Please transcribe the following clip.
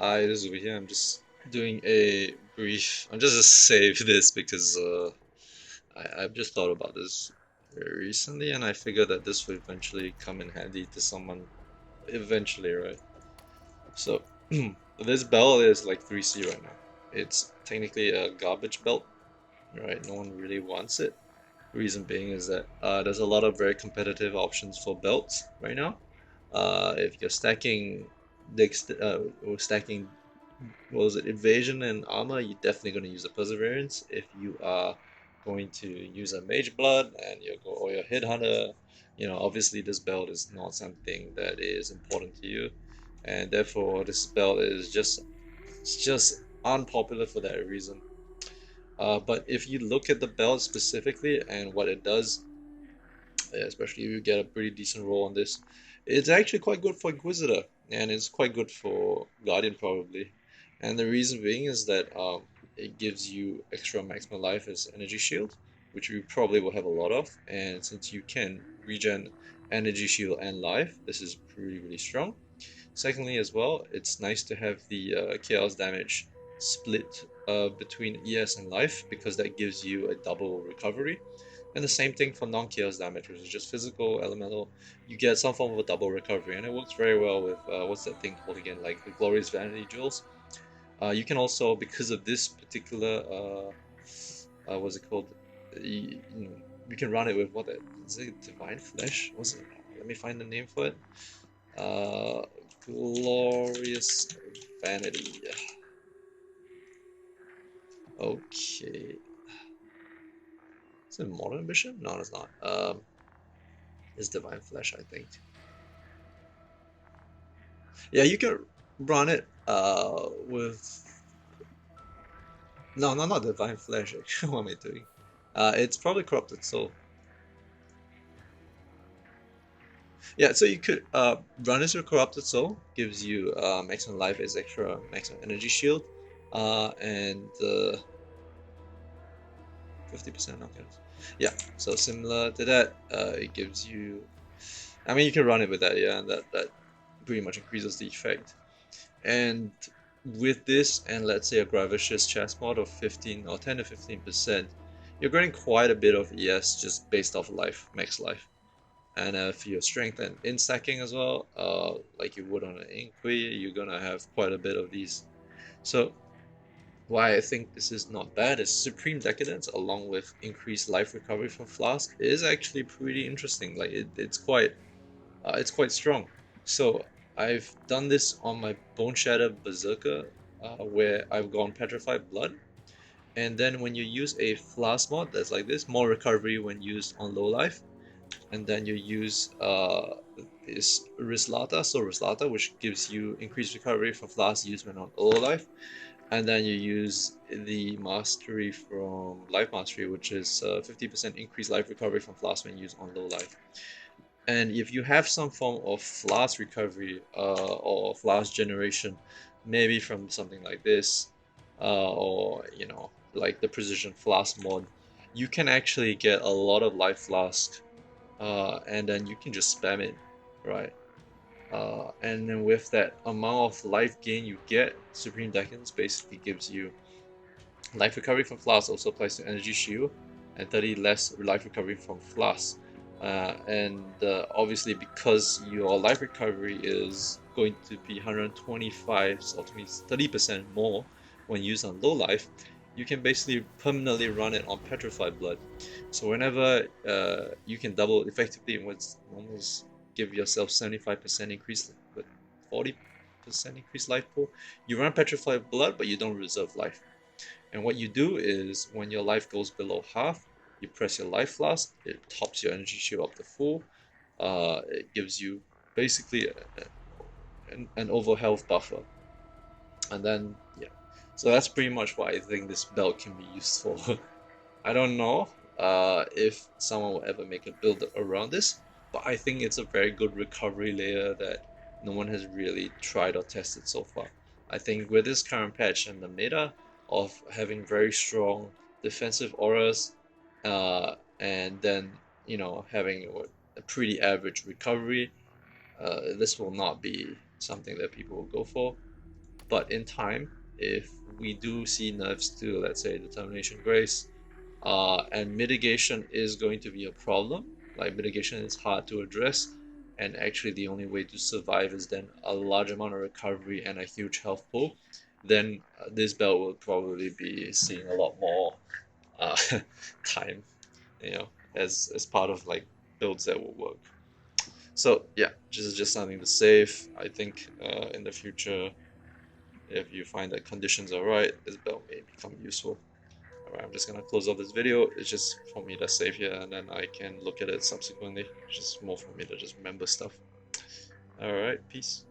Hi, this is over here. I'm just doing a brief. I'm just to save this because I've just thought about this very recently, and I figured that this will eventually come in handy to someone eventually, right? So this belt is like 3C right now. It's technically a garbage belt, right? No one really wants it. Reason being is that there's a lot of very competitive options for belts right now. If you're stacking or stacking what was it, evasion and armor, you're definitely going to use a perseverance. If you are going to use a mage blood and or your headhunter, obviously this belt is not something that is important to you, and therefore this belt is just unpopular for that reason. But if you look at the belt specifically and what it does, especially if you get a pretty decent roll on this, it's actually quite good for Inquisitor, and it's quite good for Guardian probably. And the reason being is that it gives you extra maximum life as energy shield, which you probably will have a lot of. And since you can regen energy shield and life, this is really strong. Secondly, as well, it's nice to have the chaos damage split between ES and life because that gives you a double recovery. And the same thing for non-chaos damage, which is just physical, elemental. You get some form of a double recovery, and it works very well with what's that thing called again? Like the Glorious Vanity Jewels. You can also, because of this particular, what's it called? You can run it with what? Is it Divine Flesh? What's it? Let me find the name for it. Uh, Glorious Vanity. Okay. Is it Modern Ambition? No, it's not. It's Divine Flesh, I think. Yeah, you can run it with no, not Divine Flesh. Actually, what am I doing? It's probably Corrupted Soul. Yeah, so you could run as your Corrupted Soul, gives you maximum life as extra maximum energy shield, and 50% knockouts. Yeah, so similar to that, it gives you. I mean, you can run it with that, yeah, and that pretty much increases the effect. And with this, and let's say a Gravicious chest mod of 15 or 10 to 15%, you're getting quite a bit of ES just based off life, max life. And for your strength and in stacking as well, like you would on an Inqui, you're gonna have quite a bit of these. So why I think this is not bad is Supreme Decadence along with increased life recovery from Flask is actually pretty interesting. Like it's quite strong. So I've done this on my Bone Shatter Berserker, where I've gone Petrified Blood, and then when you use a Flask mod that's like this, more recovery when used on low life, and then you use this Rislata, so Rislata, which gives you increased recovery from Flask used when on low life, and then you use the Mastery from Life Mastery, which is 50% increased life recovery from Flask when used on low life. And if you have some form of flask recovery or flask generation, maybe from something like this, or like the precision flask mod, you can actually get a lot of life flask, and then you can just spam it, right? And then with that amount of life gain you get, Supreme Decadence basically gives you life recovery from flask also applies to energy shield, and 30 less life recovery from flask. And obviously, because your life recovery is going to be 125 or 30% more when used on low life, you can basically permanently run it on petrified blood. So whenever you can double effectively in what's almost give yourself 75% increase, but 40% increased life pool, you run petrified blood, but you don't reserve life. And what you do is when your life goes below half, you press your life flask, it tops your energy shield up to full. It gives you basically an over health buffer. And then, yeah. So that's pretty much what I think this belt can be used for. I don't know if someone will ever make a build around this, but I think it's a very good recovery layer that no one has really tried or tested so far. I think with this current patch and the meta of having very strong defensive auras, and then having a pretty average recovery, this will not be something that people will go for. but in time, if we do see nerfs to, let's say, Determination Grace, and mitigation is going to be a problem. Like mitigation is hard to address, and actually the only way to survive is then a large amount of recovery and a huge health pool. Then this belt will probably be seeing a lot more uh, time, as part of like builds that will work. So yeah, just something to save. I think in the future, if you find that conditions are right, this belt may become useful. Alright, I'm just gonna close off this video. It's just for me to save here, and then I can look at it subsequently. It's just more for me to just remember stuff. Alright, peace.